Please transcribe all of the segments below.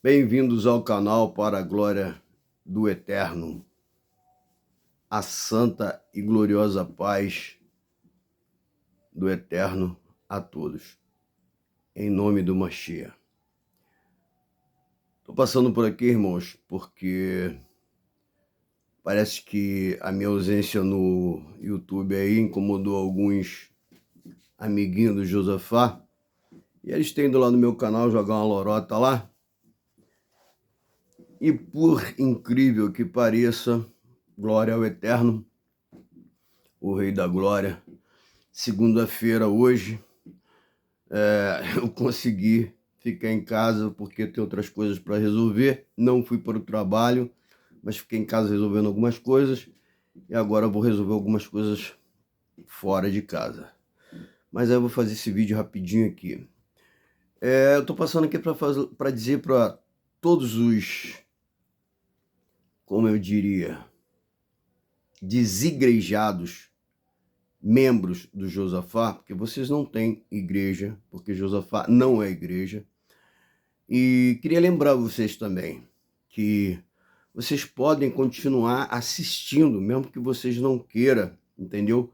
Bem-vindos ao canal para a glória do Eterno, a santa e gloriosa paz do Eterno a todos, em nome do Mashiach. Estou passando por aqui, irmãos, porque parece que a minha ausência no YouTube aí incomodou alguns amiguinhos do Josafá, e eles têm ido lá no meu canal jogar uma lorota lá. E por incrível que pareça, glória ao Eterno, o Rei da Glória, segunda-feira hoje, eu consegui ficar em casa porque tem outras coisas para resolver. Não fui para o trabalho, mas fiquei em casa resolvendo algumas coisas e agora vou resolver algumas coisas fora de casa. Mas aí eu vou fazer esse vídeo rapidinho aqui. Eu estou passando aqui para dizer para todos os, como eu diria, desigrejados membros do Josafá, porque vocês não têm igreja, porque Josafá não é igreja. E queria lembrar vocês também que vocês podem continuar assistindo, mesmo que vocês não queiram, entendeu?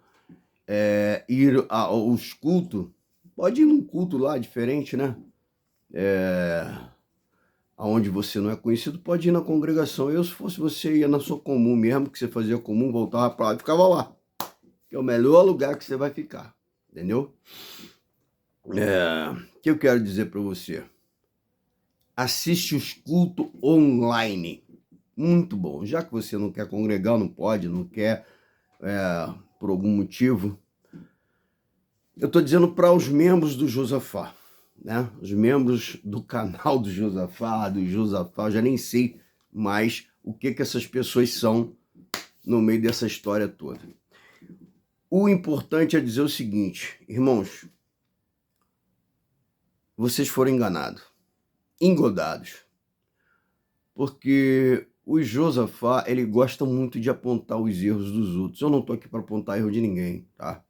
Ir aos cultos, pode ir num culto lá diferente, né? Onde você não é conhecido, pode ir na congregação. Se fosse você, ia na sua comum mesmo, que você fazia comum, voltava para lá e ficava lá. Que é o melhor lugar que você vai ficar, entendeu? O que eu quero dizer para você? Assiste os cultos online. Muito bom. Já que você não quer congregar, não pode, não quer, por algum motivo, eu estou dizendo para os membros do Josafá, né? Os membros do canal do Josafá, eu já nem sei mais o que essas pessoas são no meio dessa história toda. O importante é dizer o seguinte, irmãos, vocês foram enganados, engodados, porque o Josafá, ele gosta muito de apontar os erros dos outros. Eu não estou aqui para apontar erro de ninguém, tá?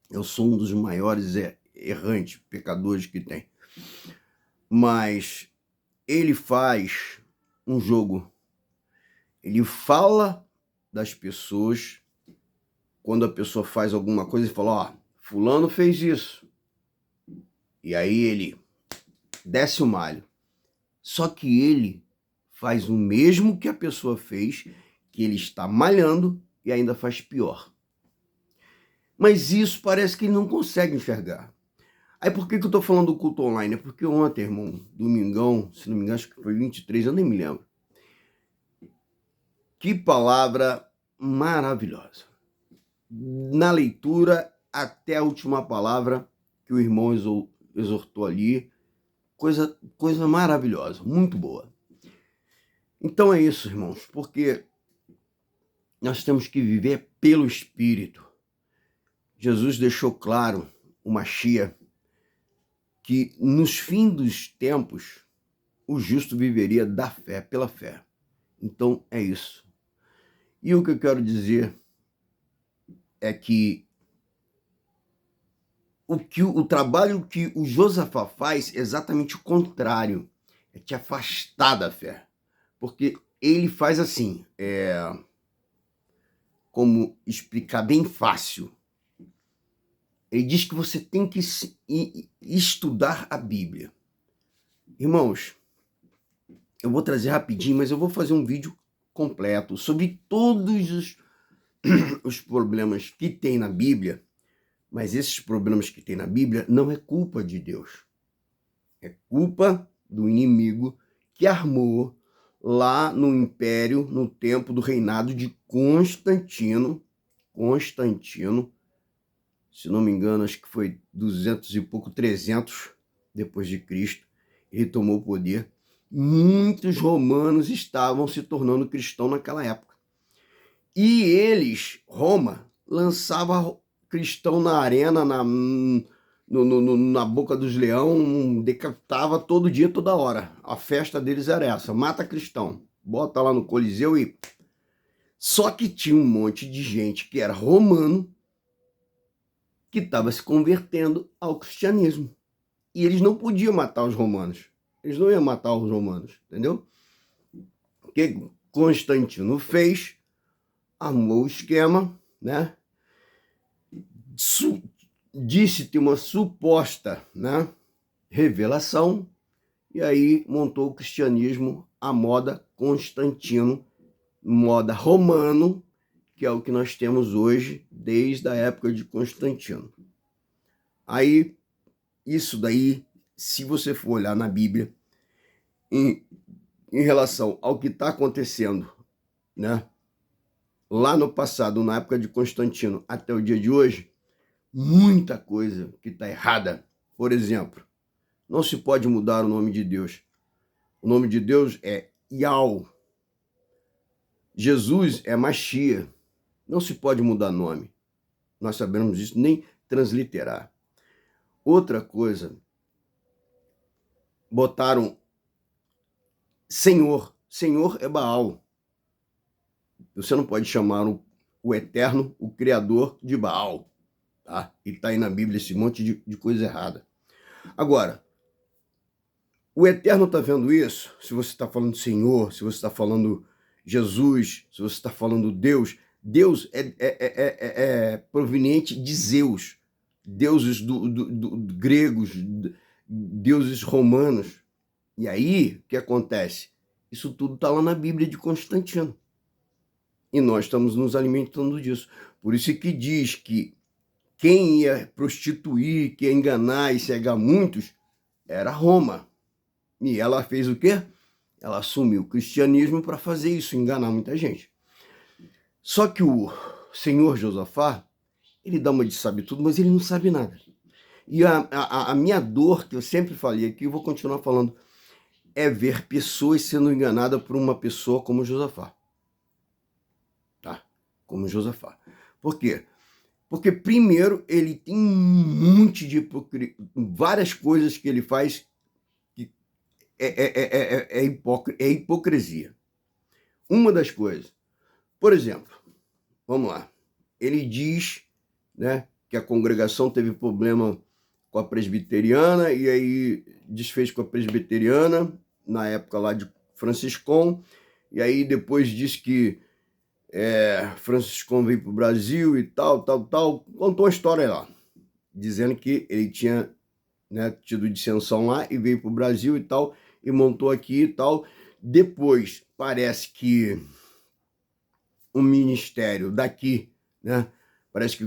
Eu sou um dos maiores errantes, pecadores que tem. Mas ele faz um jogo. Ele fala das pessoas, quando a pessoa faz alguma coisa, ele fala, ó, fulano fez isso. E aí ele desce o malho. Só que ele faz o mesmo que a pessoa fez, que ele está malhando e ainda faz pior. Mas isso parece que ele não consegue enxergar. Aí por que eu estou falando do culto online? É porque ontem, irmão, domingão, se não me engano, acho que foi 23, eu nem me lembro. Que palavra maravilhosa. Na leitura, até a última palavra que o irmão exortou ali, coisa maravilhosa, muito boa. Então é isso, irmãos, porque nós temos que viver pelo Espírito. Jesus deixou claro, o Mashiach, que nos fins dos tempos, o justo viveria da fé, pela fé. Então é isso. E o que eu quero dizer é que o trabalho que o Josafá faz é exatamente o contrário, é te afastar da fé. Porque ele faz assim, como explicar bem fácil, ele diz que você tem que estudar a Bíblia. Irmãos, eu vou trazer rapidinho, mas eu vou fazer um vídeo completo sobre todos os problemas que tem na Bíblia, mas esses problemas que tem na Bíblia não é culpa de Deus. É culpa do inimigo que armou lá no império, no tempo do reinado de Constantino, se não me engano, acho que foi 200 e pouco, 300 depois de Cristo, ele tomou o poder. Muitos romanos estavam se tornando cristãos naquela época. E eles, Roma, lançava cristão na arena, na boca dos leões, decapitava todo dia, toda hora. A festa deles era essa, mata cristão, bota lá no Coliseu e... Só que tinha um monte de gente que era romano, que estava se convertendo ao cristianismo. E eles não podiam matar os romanos. Eles não iam matar os romanos, entendeu? O que Constantino fez? Armou o esquema, né? Disse ter uma suposta, né, revelação, e aí montou o cristianismo à moda Constantino, moda romano, que é o que nós temos hoje, desde a época de Constantino. Aí, isso daí, se você for olhar na Bíblia, em relação ao que está acontecendo, né, lá no passado, na época de Constantino, até o dia de hoje, muita coisa que está errada. Por exemplo, não se pode mudar o nome de Deus. O nome de Deus é Yahweh. Jesus é Machia. Não se pode mudar nome. Nós sabemos disso, nem transliterar. Outra coisa, botaram Senhor. Senhor é Baal. Você não pode chamar o Eterno, o Criador, de Baal. Tá? E está aí na Bíblia esse monte de coisa errada. Agora, o Eterno está vendo isso? Se você está falando Senhor, se você está falando Jesus, se você está falando Deus, Deus é proveniente de Zeus, deuses do gregos, deuses romanos. E aí, o que acontece? Isso tudo está lá na Bíblia de Constantino. E nós estamos nos alimentando disso. Por isso que diz que quem ia prostituir, que ia enganar e cegar muitos, era Roma. E ela fez o quê? Ela assumiu o cristianismo para fazer isso, enganar muita gente. Só que o senhor Josafá, ele dá uma de sabe tudo, mas ele não sabe nada. E a minha dor, que eu sempre falei aqui, eu vou continuar falando, é ver pessoas sendo enganadas por uma pessoa como Josafá. Tá? Como Josafá. Por quê? Porque, primeiro, ele tem um monte de várias coisas que ele faz que é hipocrisia. Uma das coisas, por exemplo, vamos lá, ele diz, né, que a congregação teve problema com a presbiteriana e aí desfez com a presbiteriana na época lá de Franciscão, e aí depois disse que Franciscão veio para o Brasil e tal, contou uma história lá, dizendo que ele tinha, né, tido dissensão lá e veio para o Brasil e tal, e montou aqui e tal. Depois, parece que o ministério daqui, né, parece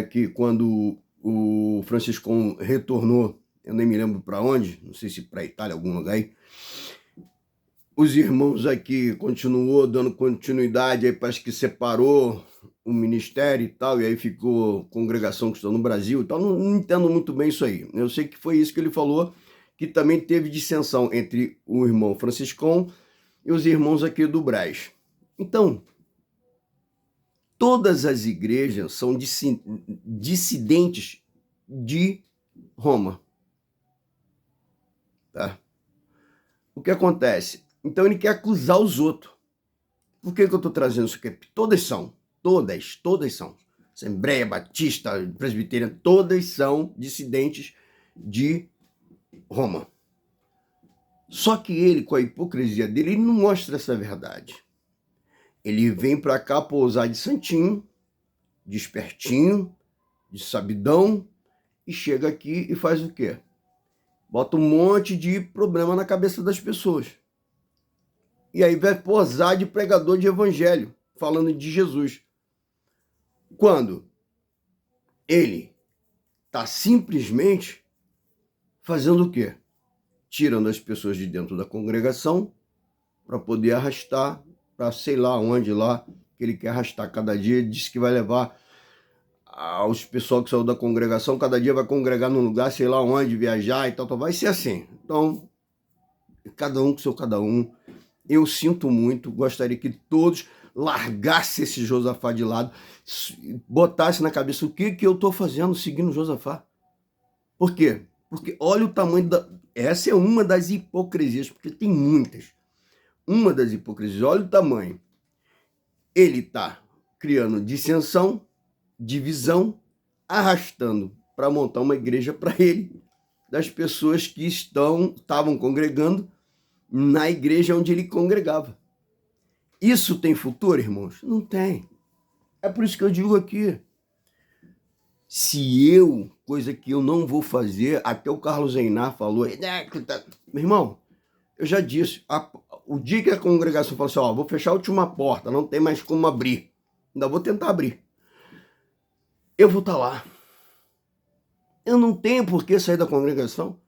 que quando o Franciscão retornou, eu nem me lembro para onde, não sei se para a Itália, algum lugar aí, os irmãos aqui continuou dando continuidade, aí parece que separou o ministério e tal, e aí ficou congregação que está no Brasil e tal. Não entendo muito bem isso aí. Eu sei que foi isso que ele falou, que também teve dissensão entre o irmão Franciscão e os irmãos aqui do Brás. Então, todas as igrejas são dissidentes de Roma. Tá? O que acontece? Então ele quer acusar os outros. Por que eu estou trazendo isso aqui? Todas são. Assembleia, Batista, Presbiteriana, todas são dissidentes de Roma. Só que ele, com a hipocrisia dele, ele não mostra essa verdade. Ele vem para cá pousar de santinho, de espertinho, de sabidão, e chega aqui e faz o quê? Bota um monte de problema na cabeça das pessoas. E aí vai posar de pregador de evangelho, falando de Jesus. Quando ele está simplesmente fazendo o quê? Tirando as pessoas de dentro da congregação para poder arrastar para sei lá onde lá que ele quer arrastar. Cada dia ele diz que vai levar aos pessoal que saiu da congregação, cada dia vai congregar num lugar, sei lá onde, viajar e tal. Vai ser assim. Então, cada um com seu cada um. Eu sinto muito, gostaria que todos largassem esse Josafá de lado, botassem na cabeça o que eu estou fazendo seguindo Josafá. Por quê? Porque olha o tamanho da... Essa é uma das hipocrisias, porque tem muitas. Uma das hipocrisias, olha o tamanho. Ele está criando dissensão, divisão, arrastando para montar uma igreja para ele, das pessoas que estavam congregando na igreja onde ele congregava. Isso tem futuro, irmãos? Não tem. É por isso que eu digo aqui, se eu, coisa que eu não vou fazer, até o Carlos Einar falou, meu irmão, eu já disse, o dia que a congregação falou assim, ó, vou fechar a última porta, não tem mais como abrir, ainda vou tentar abrir, eu vou estar lá. Eu não tenho por que sair da congregação,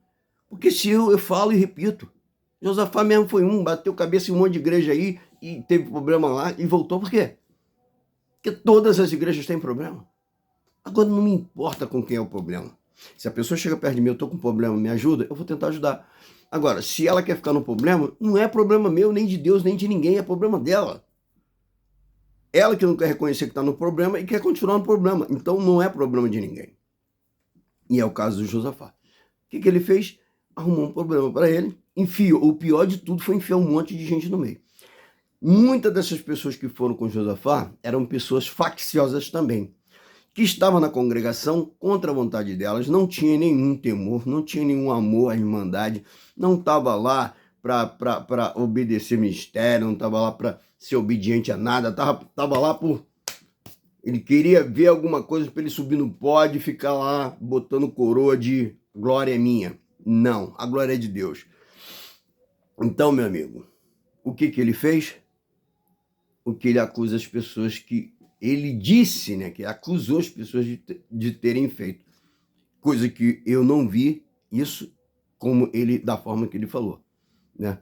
porque se eu falo e repito, Josafá mesmo foi bateu cabeça em um monte de igreja aí e teve problema lá e voltou, por quê? Porque todas as igrejas têm problema. Agora não me importa com quem é o problema. Se a pessoa chega perto de mim, eu estou com um problema, me ajuda, eu vou tentar ajudar. Agora, se ela quer ficar no problema, não é problema meu, nem de Deus, nem de ninguém, é problema dela. Ela que não quer reconhecer que está no problema e quer continuar no problema. Então não é problema de ninguém. E é o caso do Josafá. O que ele fez? Arrumou um problema para ele, enfiou. O pior de tudo foi enfiar um monte de gente no meio. Muitas dessas pessoas que foram com Josafá eram pessoas facciosas também, que estavam na congregação contra a vontade delas, não tinha nenhum temor, não tinha nenhum amor à irmandade, não estava lá para obedecer ministério, não estava lá para ser obediente a nada, estava lá por... Ele queria ver alguma coisa para ele subir no pódio e ficar lá botando coroa de glória é minha. Não, a glória é de Deus. Então, meu amigo, o que ele fez? O que ele acusa as pessoas que... Ele disse, né, que acusou as pessoas de terem feito. Coisa que eu não vi isso como ele, da forma que ele falou, né?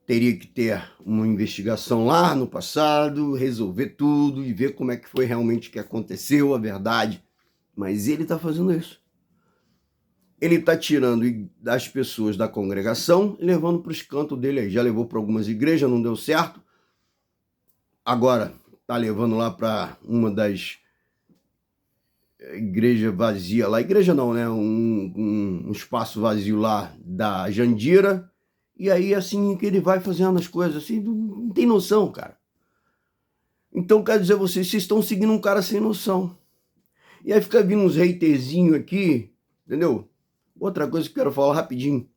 Teria que ter uma investigação lá no passado, resolver tudo e ver como é que foi realmente que aconteceu, a verdade. Mas ele está fazendo isso. Ele está tirando das pessoas da congregação e levando para os cantos dele aí. Já levou para algumas igrejas, não deu certo. Agora está levando lá para uma das igrejas vazias lá. Igreja não, né? Um espaço vazio lá da Jandira. E aí, assim, que ele vai fazendo as coisas, assim, não tem noção, cara. Então, quer dizer, vocês estão seguindo um cara sem noção. E aí fica vindo uns haterzinhos aqui, entendeu? Outra coisa que eu quero falar rapidinho.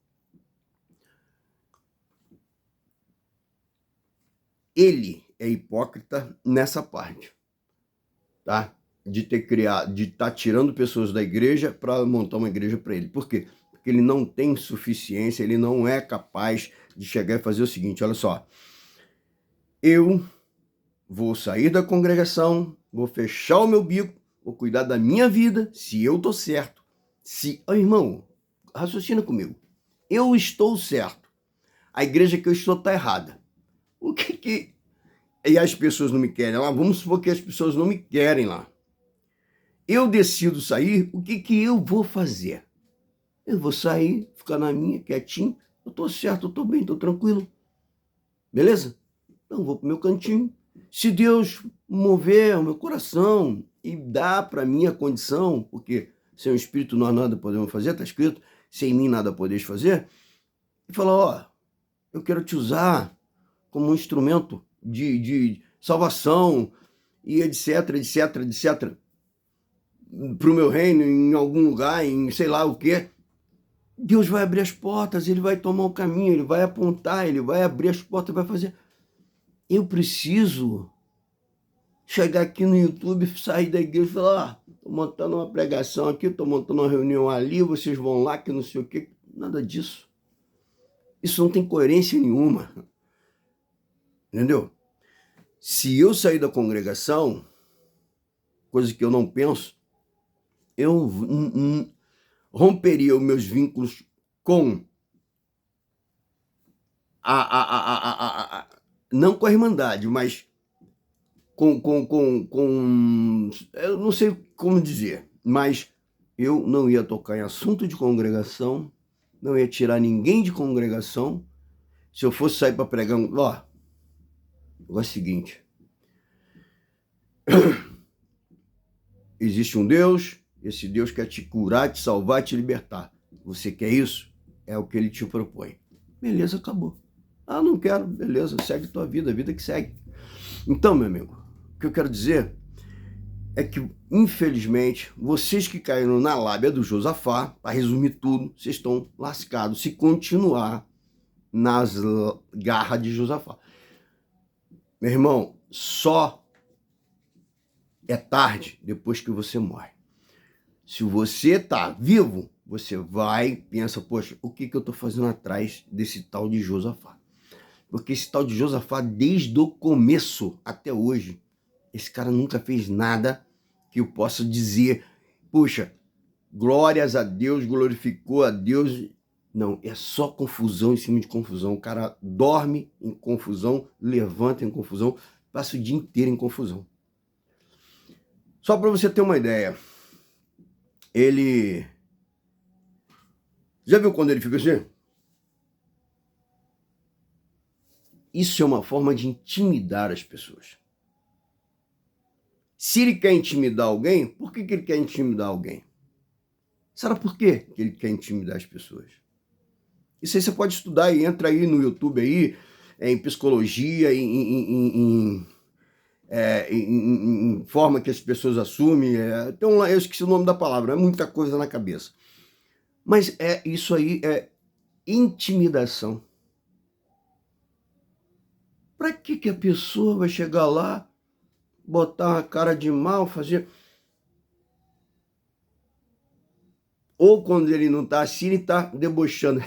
Ele é hipócrita nessa parte, tá? De ter criado, de estar tirando pessoas da igreja para montar uma igreja para ele. Por quê? Porque ele não tem suficiência, ele não é capaz de chegar e fazer o seguinte, olha só, eu vou sair da congregação, vou fechar o meu bico, vou cuidar da minha vida, se eu tô certo. Irmão, raciocina comigo, eu estou certo, a igreja que eu estou tá errada. O que e as pessoas não me querem lá? Vamos supor que as pessoas não me querem lá. Eu decido sair, o que eu vou fazer? Eu vou sair, ficar na minha, quietinho. Eu tô certo, eu tô bem, tô tranquilo. Beleza? Então vou pro meu cantinho. Se Deus mover o meu coração e dar para mim a condição, porque sem o Espírito nós nada podemos fazer, tá escrito, sem mim nada podeis fazer, e falar, ó, eu quero te usar como um instrumento de salvação e etc, etc, etc, para o meu reino, em algum lugar, em sei lá o quê. Deus vai abrir as portas, ele vai tomar o caminho, ele vai apontar, ele vai abrir as portas, vai fazer. Eu preciso chegar aqui no YouTube, sair da igreja e falar, tô montando uma pregação aqui, tô montando uma reunião ali, vocês vão lá, que não sei o quê. Nada disso. Isso não tem coerência nenhuma. Entendeu? Se eu sair da congregação, coisa que eu não penso, eu romperia os meus vínculos com não com a Irmandade, mas com eu não sei como dizer, mas eu não ia tocar em assunto de congregação, não ia tirar ninguém de congregação. Se eu fosse sair para pregar, ó, o negócio é o seguinte, existe um Deus, esse Deus quer te curar, te salvar, te libertar. Você quer isso? É o que ele te propõe. Beleza, acabou. Ah, não quero, beleza, segue tua vida, a vida que segue. Então, meu amigo, o que eu quero dizer, é que, infelizmente, vocês que caíram na lábia do Josafá, para resumir tudo, vocês estão lascados se continuar nas garras de Josafá. Meu irmão, só é tarde depois que você morre. Se você está vivo, você vai e pensa, poxa, o que eu estou fazendo atrás desse tal de Josafá? Porque esse tal de Josafá, desde o começo até hoje, esse cara nunca fez nada que eu possa dizer, puxa, glórias a Deus, glorificou a Deus. Não, é só confusão em cima de confusão. O cara dorme em confusão, levanta em confusão, passa o dia inteiro em confusão. Só para você ter uma ideia, ele... Já viu quando ele fica assim? Isso é uma forma de intimidar as pessoas. Se ele quer intimidar alguém, por que ele quer intimidar alguém? Sabe por quê que ele quer intimidar as pessoas? Isso aí você pode estudar e entra aí no YouTube aí, em psicologia, em forma que as pessoas assumem. Então, eu esqueci o nome da palavra, é muita coisa na cabeça. Mas isso aí é intimidação. Para que a pessoa vai chegar lá, botar uma cara de mal, fazer... Ou quando ele não tá assim, ele tá debochando,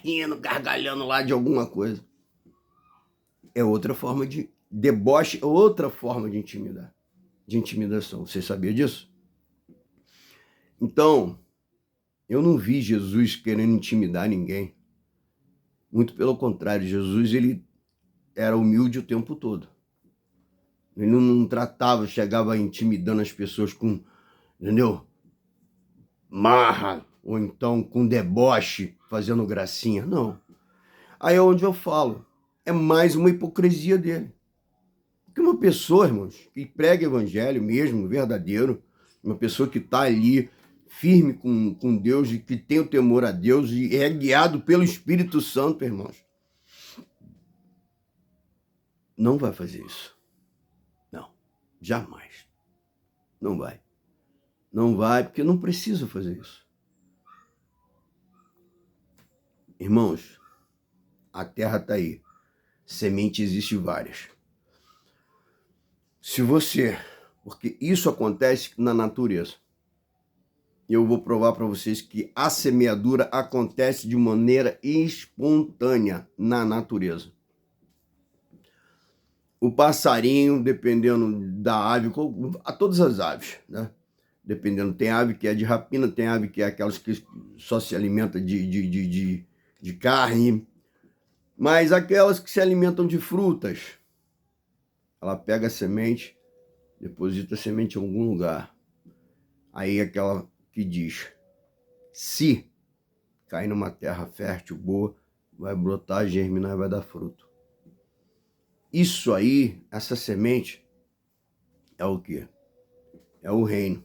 rindo, gargalhando lá de alguma coisa. É outra forma de deboche, outra forma de intimidar, de intimidação. Você sabia disso? Então, eu não vi Jesus querendo intimidar ninguém. Muito pelo contrário, Jesus ele era humilde o tempo todo. Ele não tratava, chegava intimidando as pessoas com, entendeu? Marra, ou então com deboche, fazendo gracinha. Não. Aí é onde eu falo. É mais uma hipocrisia dele. Porque uma pessoa, irmãos, que prega evangelho mesmo, verdadeiro, uma pessoa que está ali firme com Deus e que tem o temor a Deus e é guiado pelo Espírito Santo, irmãos, não vai fazer isso. Não, jamais. Não vai. Não vai, porque não precisa fazer isso. Irmãos, a terra está aí. Semente existe várias. Se você... Porque isso acontece na natureza. Eu vou provar para vocês que a semeadura acontece de maneira espontânea na natureza. O passarinho, dependendo da ave, a todas as aves, né? Dependendo, tem ave que é de rapina, tem ave que é aquelas que só se alimenta de carne, mas aquelas que se alimentam de frutas, ela pega a semente, deposita a semente em algum lugar. Aí aquela que diz, se cair numa terra fértil, boa, vai brotar, germinar e vai dar fruto. Isso aí, essa semente, é o quê? É o reino.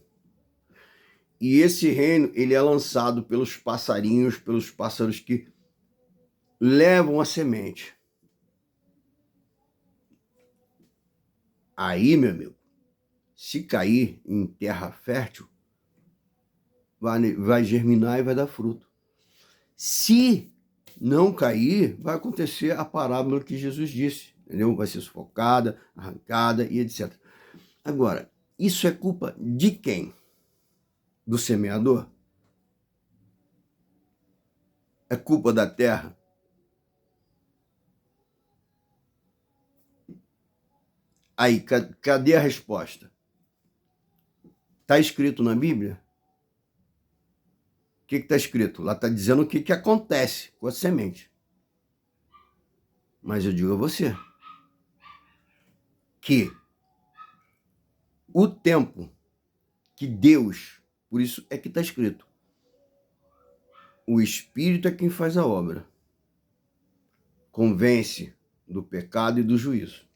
E esse reino, ele é lançado pelos passarinhos, pelos pássaros que levam a semente. Aí, meu amigo, se cair em terra fértil, vai germinar e vai dar fruto. Se não cair, vai acontecer a parábola que Jesus disse, entendeu? Vai ser sufocada, arrancada e etc. Agora, isso é culpa de quem? Do semeador? É culpa da terra? Aí, cadê a resposta? Está escrito na Bíblia? O que está escrito? Lá está dizendo o que acontece com a semente. Mas eu digo a você que o tempo que Deus, por isso é que está escrito, o Espírito é quem faz a obra, convence do pecado e do juízo.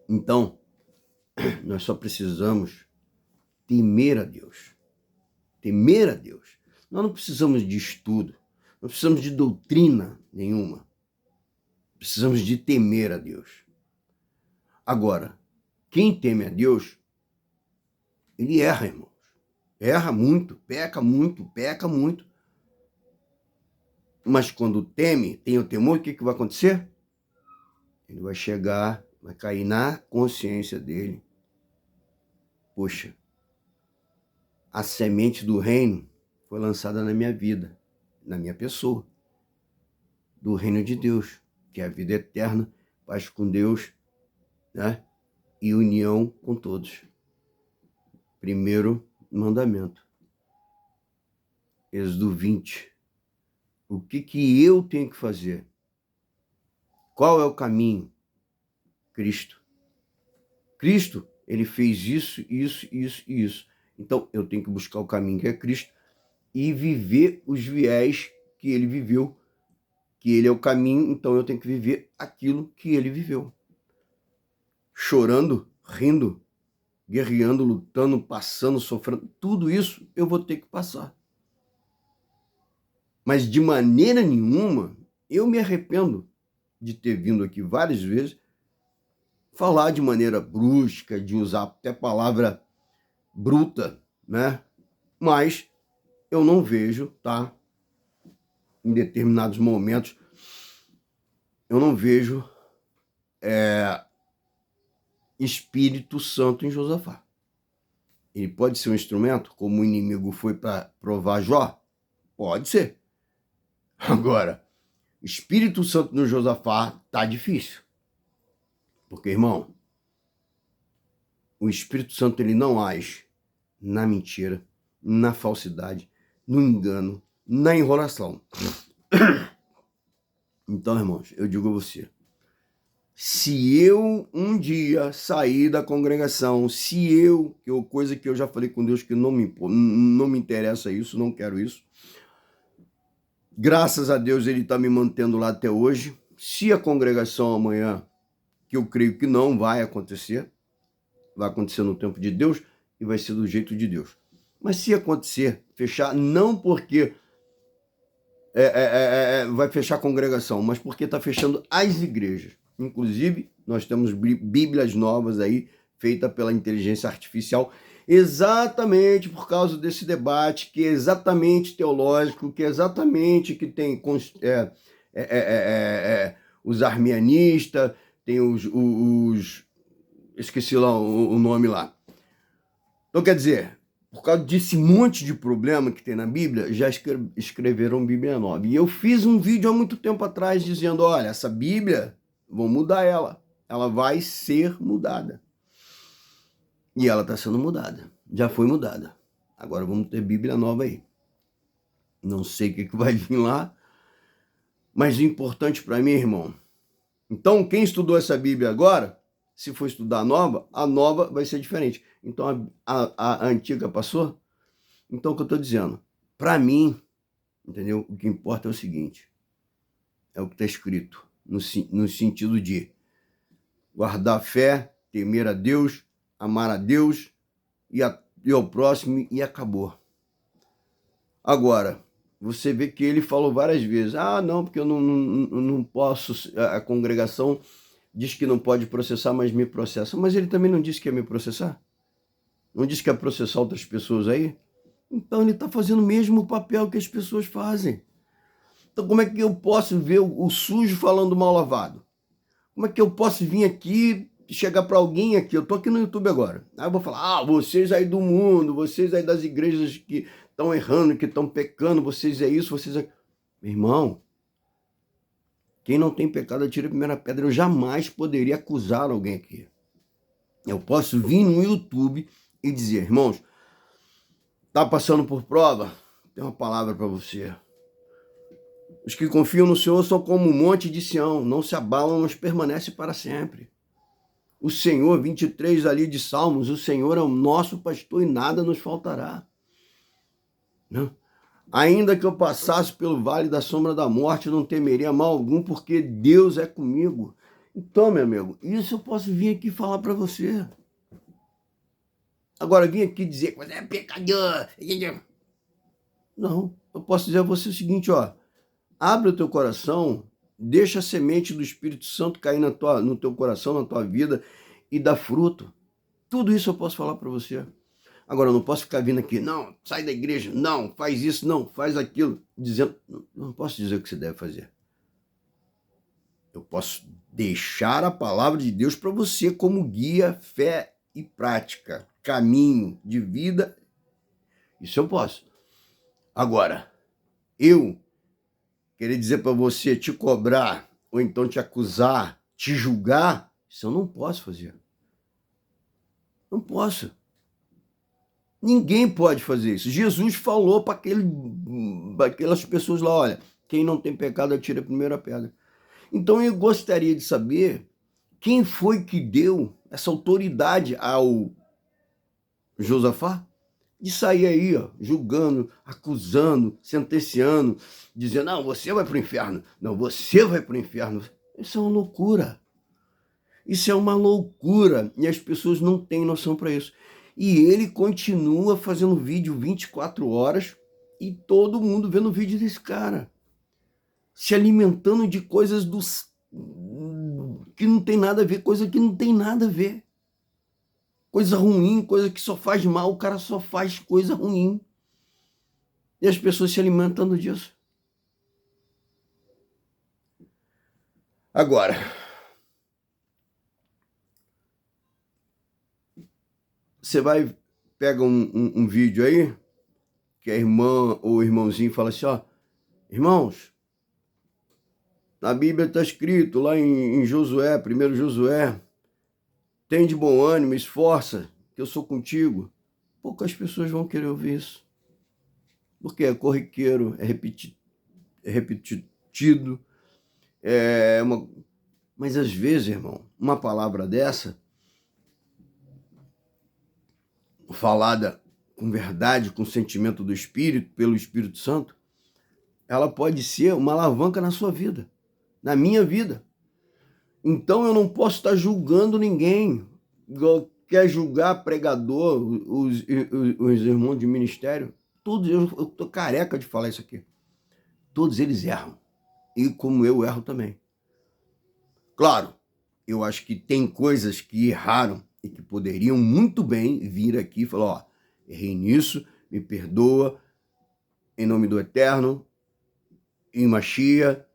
Então, nós só precisamos temer a Deus. Temer a Deus. Nós não precisamos de estudo, não precisamos de doutrina nenhuma. Precisamos de temer a Deus. Agora, quem teme a Deus Ele erra, irmãos. Erra muito, peca muito, peca muito. Mas quando teme, tem o temor, o que vai acontecer? Ele vai chegar, vai cair na consciência dele. Poxa, a semente do reino foi lançada na minha vida, na minha pessoa, do reino de Deus, que é a vida eterna, paz com Deus, né? E união com todos. Primeiro mandamento. Êxodo 20. O que eu tenho que fazer? Qual é o caminho? Cristo. Cristo, ele fez isso, isso, isso e isso. Então, eu tenho que buscar o caminho que é Cristo e viver os viés que ele viveu, que ele é o caminho, então eu tenho que viver aquilo que ele viveu. Chorando, rindo, guerreando, lutando, passando, sofrendo, tudo isso eu vou ter que passar. Mas de maneira nenhuma, eu me arrependo de ter vindo aqui várias vezes falar de maneira brusca, de usar até palavra bruta, né? Mas eu não vejo, tá? Em determinados momentos, eu não vejo Espírito Santo em Josafá. Ele pode ser um instrumento, como o inimigo foi para provar Jó? Pode ser. Agora, Espírito Santo no Josafá tá difícil. Porque, irmão, o Espírito Santo ele não age na mentira, na falsidade, no engano, na enrolação. Então, irmãos, eu digo a você, se eu um dia sair da congregação, coisa que eu já falei com Deus que não me interessa isso, não quero isso, graças a Deus ele está me mantendo lá até hoje. Se a congregação amanhã, que eu creio que não vai acontecer no tempo de Deus e vai ser do jeito de Deus. Mas se acontecer, fechar, não porque vai fechar a congregação, mas porque está fechando as igrejas. Inclusive, nós temos bíblias novas aí, feitas pela inteligência artificial, exatamente por causa desse debate, que é exatamente teológico, que é exatamente que tem os arminianistas, tem os esqueci lá o nome lá. Então, quer dizer, por causa desse monte de problema que tem na Bíblia, já escreveram Bíblia nova. E eu fiz um vídeo há muito tempo atrás dizendo, olha, essa Bíblia, vão mudar ela. Ela vai ser mudada. E ela está sendo mudada. Já foi mudada. Agora vamos ter Bíblia nova aí. Não sei o que vai vir lá, mas o importante para mim, irmão. Então, quem estudou essa Bíblia agora, se for estudar a nova vai ser diferente. Então, a antiga passou? Então, o que eu estou dizendo? Para mim, entendeu? O que importa é o seguinte. É o que está escrito. No sentido de guardar a fé, temer a Deus, amar a Deus e ao próximo e acabou. Agora, você vê que ele falou várias vezes, não, porque eu não posso, a congregação diz que não pode processar, mas me processa. Mas ele também não disse que ia me processar? Não disse que ia processar outras pessoas aí? Então ele está fazendo o mesmo papel que as pessoas fazem. Então como é que eu posso ver o sujo falando mal lavado? Como é que eu posso vir aqui, chegar para alguém aqui? Eu estou aqui no YouTube agora. Aí eu vou falar, vocês aí do mundo, vocês aí das igrejas que estão errando, que estão pecando, vocês é isso, vocês é... Meu irmão, quem não tem pecado atira a primeira pedra. Eu jamais poderia acusar alguém aqui. Eu posso vir no YouTube e dizer, irmãos, tá passando por prova? Tem uma palavra para você. Os que confiam no Senhor são como um monte de Sião, não se abalam, mas permanecem para sempre. O Senhor, 23 ali de Salmos, o Senhor é o nosso pastor e nada nos faltará. Não? Ainda que eu passasse pelo vale da sombra da morte, não temeria mal algum, porque Deus é comigo. Então, meu amigo, isso eu posso vir aqui falar para você. Agora, vim aqui dizer que você é pecador. Não, eu posso dizer a você o seguinte, abre o teu coração, deixa a semente do Espírito Santo cair no teu coração, na tua vida e dar fruto. Tudo isso eu posso falar para você. Agora, eu não posso ficar vindo aqui, não, sai da igreja, não, faz isso, não, faz aquilo, dizendo, não posso dizer o que você deve fazer. Eu posso deixar a palavra de Deus para você como guia, fé e prática, caminho de vida. Isso eu posso. Agora, eu querer dizer para você, te cobrar, ou então te acusar, te julgar, isso eu não posso fazer. Não posso. Ninguém pode fazer isso. Jesus falou para aquelas pessoas lá, olha, quem não tem pecado atira a primeira pedra. Então eu gostaria de saber quem foi que deu essa autoridade ao Josafá de sair aí, ó, julgando, acusando, sentenciando, dizendo, não, você vai para o inferno, não, você vai para o inferno. Isso é uma loucura. Isso é uma loucura e as pessoas não têm noção para isso. E ele continua fazendo vídeo 24 horas e todo mundo vendo o vídeo desse cara. Se alimentando de coisas que não tem nada a ver, coisa que não tem nada a ver. Coisa ruim, coisa que só faz mal, o cara só faz coisa ruim. E as pessoas se alimentando disso. Agora, você vai, pega um vídeo aí, que a irmã ou o irmãozinho fala assim, ó, irmãos, na Bíblia está escrito lá em Josué, 1 Josué, tem de bom ânimo, esforça, que eu sou contigo. Poucas pessoas vão querer ouvir isso. Porque é corriqueiro, é repetido, mas às vezes, irmão, uma palavra dessa, falada com verdade, com sentimento do Espírito, pelo Espírito Santo, ela pode ser uma alavanca na sua vida, na minha vida. Então eu não posso estar julgando ninguém. Quer julgar pregador, os irmãos de ministério, todos, eu estou careca de falar isso aqui. Todos eles erram. E como eu erro também. Claro, eu acho que tem coisas que erraram e que poderiam muito bem vir aqui e falar, ó, errei nisso, me perdoa, em nome do Eterno, em Machia,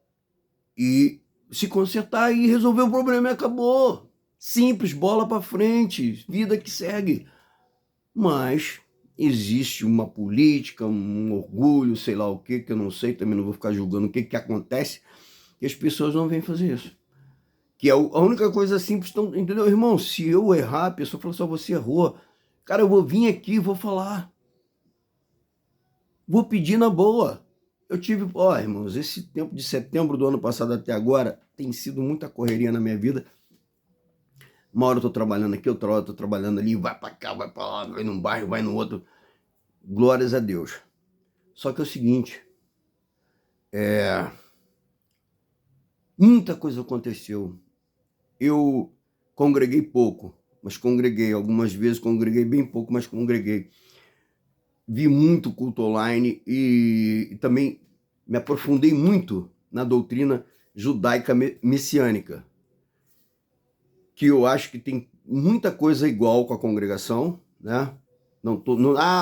e se consertar e resolver o problema e acabou. Simples, bola para frente, vida que segue. Mas existe uma política, um orgulho, sei lá o que eu não sei, também não vou ficar julgando o que acontece, e as pessoas não vêm fazer isso. Que é a única coisa simples, entendeu? Irmão, se eu errar, a pessoa fala só, você errou. Cara, eu vou vir aqui e vou falar. Vou pedir na boa. Eu tive, irmãos, esse tempo de setembro do ano passado até agora, tem sido muita correria na minha vida. Uma hora eu tô trabalhando aqui, outra hora eu tô trabalhando ali, vai para cá, vai para lá, vai num bairro, vai no outro. Glórias a Deus. Só que é o seguinte, muita coisa aconteceu. Eu congreguei pouco, mas congreguei. Algumas vezes congreguei bem pouco, mas congreguei. Vi muito culto online e também me aprofundei muito na doutrina judaica messiânica, que eu acho que tem muita coisa igual com a congregação, né?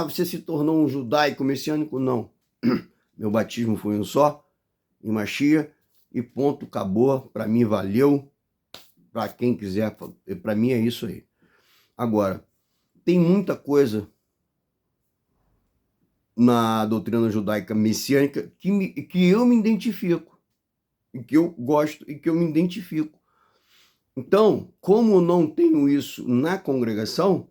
Você se tornou um judaico messiânico? Não. Meu batismo foi um só, em Machia, e ponto, acabou. Para mim valeu. Para quem quiser, para mim é isso aí. Agora, tem muita coisa na doutrina judaica messiânica que eu me identifico, e que eu gosto e que eu me identifico. Então, como não tenho isso na congregação,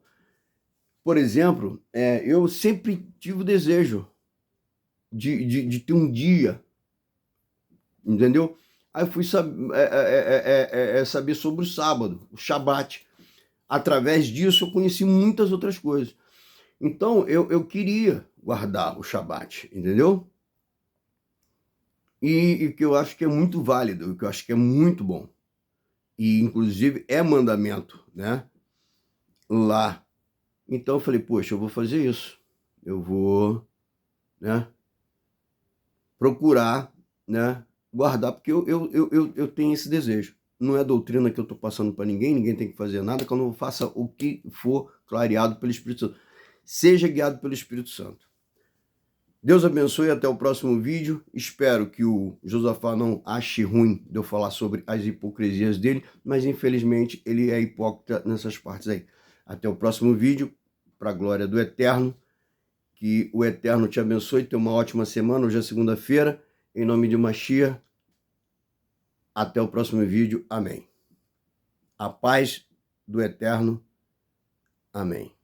por exemplo, eu sempre tive o desejo de ter um dia, entendeu? Aí eu fui saber sobre o sábado, o Shabat. Através disso eu conheci muitas outras coisas. Então eu queria guardar o Shabat, entendeu? E que eu acho que é muito válido, que eu acho que é muito bom. E inclusive é mandamento, né? Lá. Então eu falei, poxa, eu vou fazer isso. Eu vou, né, procurar, né, guardar, porque eu tenho esse desejo. Não é doutrina que eu estou passando para ninguém tem que fazer nada, que eu não faça o que for clareado pelo Espírito Santo. Seja guiado pelo Espírito Santo. Deus abençoe, até o próximo vídeo. Espero que o Josafá não ache ruim de eu falar sobre as hipocrisias dele, mas infelizmente ele é hipócrita nessas partes aí. Até o próximo vídeo, para a glória do Eterno. Que o Eterno te abençoe, tenha uma ótima semana. Hoje é segunda-feira, em nome de Mashiach. Até o próximo vídeo. Amém. A paz do Eterno. Amém.